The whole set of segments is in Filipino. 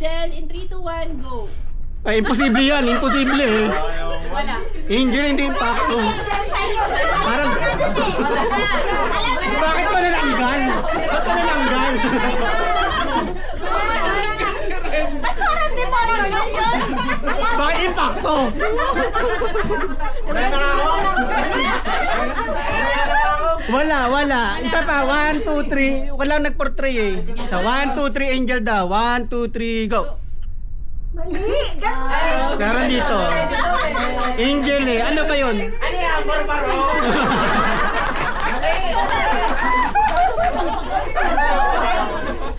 Angel, in 3, 2, 1, go. Ay, imposible yan. Imposible eh. Wala. Angel, hindi impacto. Parang, bakit pa nananggal? Ba't pa nananggal? Ba't parang di mo nanggal yun? Bakit impacto? Wala. Isa pa, 1, 2, 3. Walang nag-portray eh. Sa 1, 2, 3, Angel daw. 1, 2, 3, go. Mali! Ganun! Meron dito. Angel eh. Ano ba yun? Ano yan? Barbaro?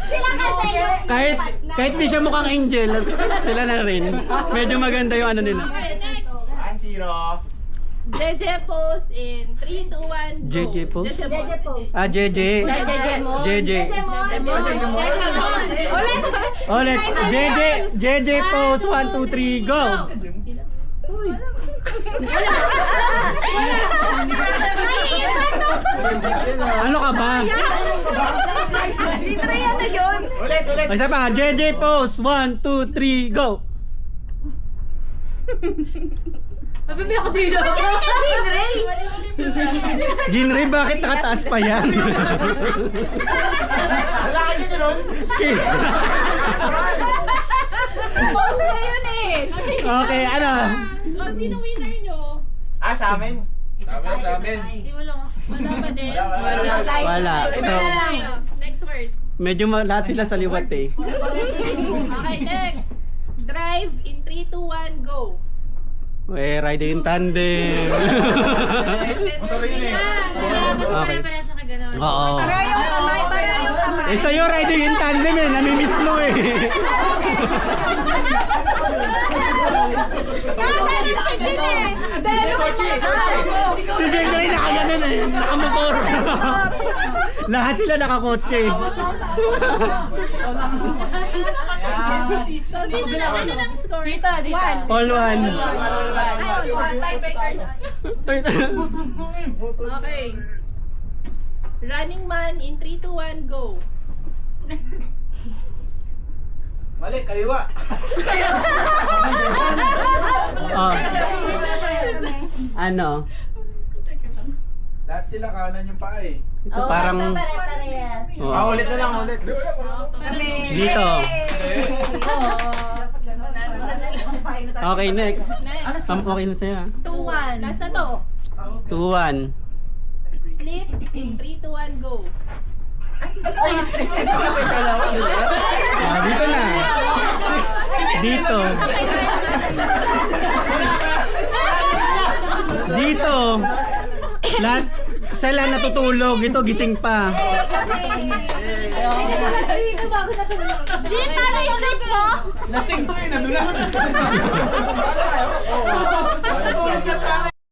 Sila kasi yung... Kahit di siya mukhang angel, sila na rin. Medyo maganda yung ano nila. Okay, next. 1-0. JJ pose in 3, 2, 1, go. JJ pose? JJ JJ pose. pose. Ah, JJ. JJ. Ulit! Ulit. JJ pose. 1, 2, 3, go. Ano ka ba? Litraya na yun! Ulit. Isa pa, JJ pose. 1, 2, 3, go. Mabibi ako dito. Jinray! Jinray, bakit nakataas pa yan? Wala kayo ganun? Pose na yun eh. Okay, ano? So, sino winner nyo? Sa amin. Hindi mo lang. Wala pa din. Wala. Iba So, na lang. Next word. medyo lahat sila sa liwat eh. Okay, next. Drive in 3, 2, 1, go. Eh, riding in tandem. Motor yun eh. Kasi Okay. pare-parehas na kaganon. Oo. Para yung kamay, para yung kamay. Eh, sa'yo riding in tandem eh. Namimiss mo eh. Nakaganon si Jin eh! Si Jengray nakaganon eh. Nakamotor. Lahat sila nakakotse. So, sino na? Ano ng score? Dito. All one. Okay. Running Man in 3, 2, 1, go. Mali, kaliwa. Oh. Ano? Lahat sila kanan yung paa eh. Ito parang... Pare-parehas. Oh. Ulit na lang, ulit. Dito. Okay, next. Next. Okay na sa'yo ah. 2, 1. Last na to. 2-1. Sleep in 3, 2, 1, go. Ah, dito na. Dito. Dito. Lahat sila natutulog. Ito gising pa. Jin, paano yung sleep mo? Lasing to eh, nadulas.